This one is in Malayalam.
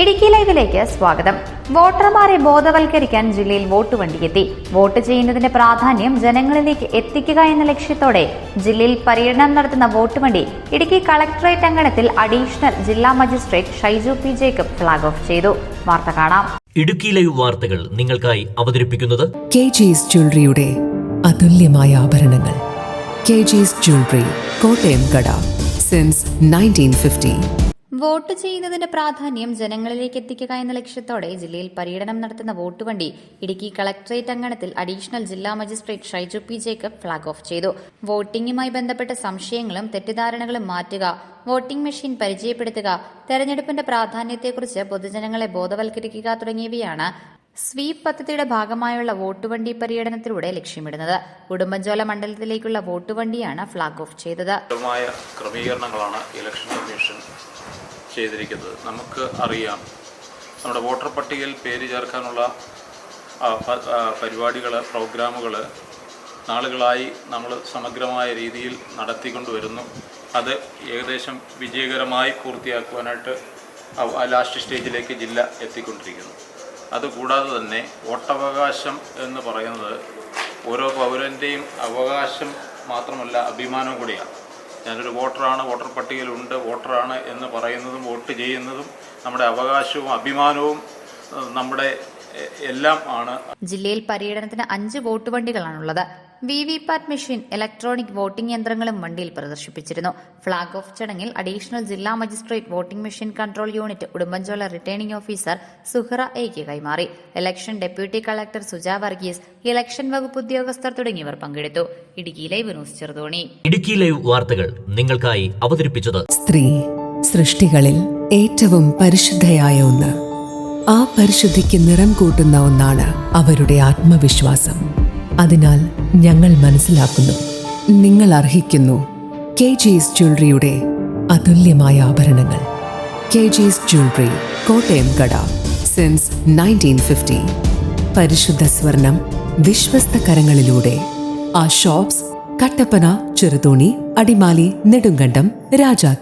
ഇടുക്കി ലൈവിലേക്ക് സ്വാഗതം. വോട്ടർമാരെ ബോധവൽക്കരിക്കാൻ ജില്ലയിൽ വോട്ട് വണ്ടിയെത്തി. വോട്ട് ചെയ്യുന്നതിന്റെ പ്രാധാന്യം ജനങ്ങളിലേക്ക് എത്തിക്കുക എന്ന ലക്ഷ്യത്തോടെ ജില്ലയിൽ പര്യടനം നടത്തുന്ന വോട്ട് വണ്ടി ഇടുക്കി കളക്ടറേറ്റ് അങ്കണത്തിൽ അഡീഷണൽ ജില്ലാ magistrate Shaiju P Jacob flag off ചെയ്തു. വാർത്ത കാണാം. ഇടുക്കി ലൈവ് വാർത്തകൾ നിങ്ങൾക്കായി അവതരിപ്പിക്കുന്നത് KG's ജ്വല്ലറിയുടെ അതുല്യമായ ആഭരണങ്ങൾ. KG's ജ്വല്ലറി, കോട്ടയം കട, സിൻസ് 1950. വോട്ട് ചെയ്യുന്നതിന്റെ പ്രാധാന്യം ജനങ്ങളിലേക്ക് എത്തിക്കുക എന്ന ലക്ഷ്യത്തോടെ ജില്ലയിൽ പര്യടനം നടത്തുന്ന വോട്ട് വണ്ടി ഇടുക്കി കളക്ടറേറ്റ് അങ്കണത്തിൽ അഡീഷണൽ ജില്ലാ magistrate Shaiju P Jacob flag off ചെയ്തു. വോട്ടിംഗുമായി ബന്ധപ്പെട്ട സംശയങ്ങളും തെറ്റിദ്ധാരണകളും മാറ്റുക, വോട്ടിംഗ് മെഷീൻ പരിചയപ്പെടുത്തുക, തെരഞ്ഞെടുപ്പിന്റെ പ്രാധാന്യത്തെക്കുറിച്ച് പൊതുജനങ്ങളെ ബോധവൽക്കരിക്കുക തുടങ്ങിയവയാണ് സ്വീപ് പദ്ധതിയുടെ ഭാഗമായുള്ള വോട്ടുവണ്ടി പര്യടനത്തിലൂടെ ലക്ഷ്യമിടുന്നത്. ഉടുമ്പൻചോല മണ്ഡലത്തിലേക്കുള്ള വോട്ടുവണ്ടിയാണ് ഫ്ളാഗ് ഓഫ് ചെയ്തത്. ക്രമീകരണങ്ങളാണ് ഇലക്ഷൻ കമ്മീഷൻ ചെയ്തിരിക്കുന്നത്. നമുക്ക് അറിയാം, നമ്മുടെ വോട്ടർ പട്ടികയിൽ പേര് ചേർക്കാനുള്ള പരിപാടികൾ, പ്രോഗ്രാമുകൾ നാളുകളായി നമ്മൾ സമഗ്രമായ രീതിയിൽ നടത്തിക്കൊണ്ടുവരുന്നു. അത് ഏകദേശം വിജയകരമായി പൂർത്തിയാക്കുവാനായിട്ട് ലാസ്റ്റ് സ്റ്റേജിലേക്ക് ജില്ല എത്തിക്കൊണ്ടിരിക്കുന്നു. അതുകൂടാതെ തന്നെ വോട്ടവകാശം എന്ന് പറയുന്നത് ഓരോ പൗരൻ്റെയും അവകാശം മാത്രമല്ല, അഭിമാനം കൂടിയാണ്. ഞാനൊരു വോട്ടറാണ്, വോട്ടർ പട്ടികയിലുണ്ട്, വോട്ടറാണ് എന്ന് പറയുന്നതും വോട്ട് ചെയ്യുന്നതും നമ്മുടെ അവകാശവും അഭിമാനവും നമ്മുടെ എല്ലാം ആണ്. ജില്ലയിൽ പര്യടനത്തിന് 5 വോട്ട് വണ്ടികളാണുള്ളത്. VVPAT മെഷീൻ, ഇലക്ട്രോണിക് വോട്ടിംഗ് യന്ത്രങ്ങളും വണ്ടിയിൽ പ്രദർശിപ്പിച്ചിരുന്നു. ഫ്ളാഗ് ഓഫ് ചടങ്ങിൽ അഡീഷണൽ ജില്ലാ magistrate voting machine control unit Udumbanchola returning officer Suhara എയ്ക്ക് കൈമാറി. Election deputy collector Suja Varghese, election വകുപ്പ് ഉദ്യോഗസ്ഥർ തുടങ്ങിയവർ പങ്കെടുത്തു. Idukki live news Cheruthoni. Idukki live വാർത്തകൾ നിങ്ങൾക്കായി അവതരിപ്പിച്ചത് സ്ത്രീ സൃഷ്ടികളിൽ ഏറ്റവും പരിശുദ്ധയായ ഒന്ന്. ആ പരിശുദ്ധിക്ക് നിറം കൂട്ടുന്ന ഒന്നാണ് അവരുടെ ആത്മവിശ്വാസം. അതിനാൽ ഞങ്ങൾ മനസ്സിലാക്കുന്നു, നിങ്ങൾ അർഹിക്കുന്നു KG's ജ്വല്ലറിയുടെ അതുല്യമായ ആഭരണങ്ങൾ. KG's ജ്വല്ലറി, കോട്ടയം കട, സിൻസ് 1950. പരിശുദ്ധ സ്വർണം വിശ്വസ്ത കരങ്ങളിലൂടെ. ആ ഷോപ്സ് കട്ടപ്പന, ചെറുതോണി, അടിമാലി, നെടുങ്കണ്ടം, രാജാക്ക.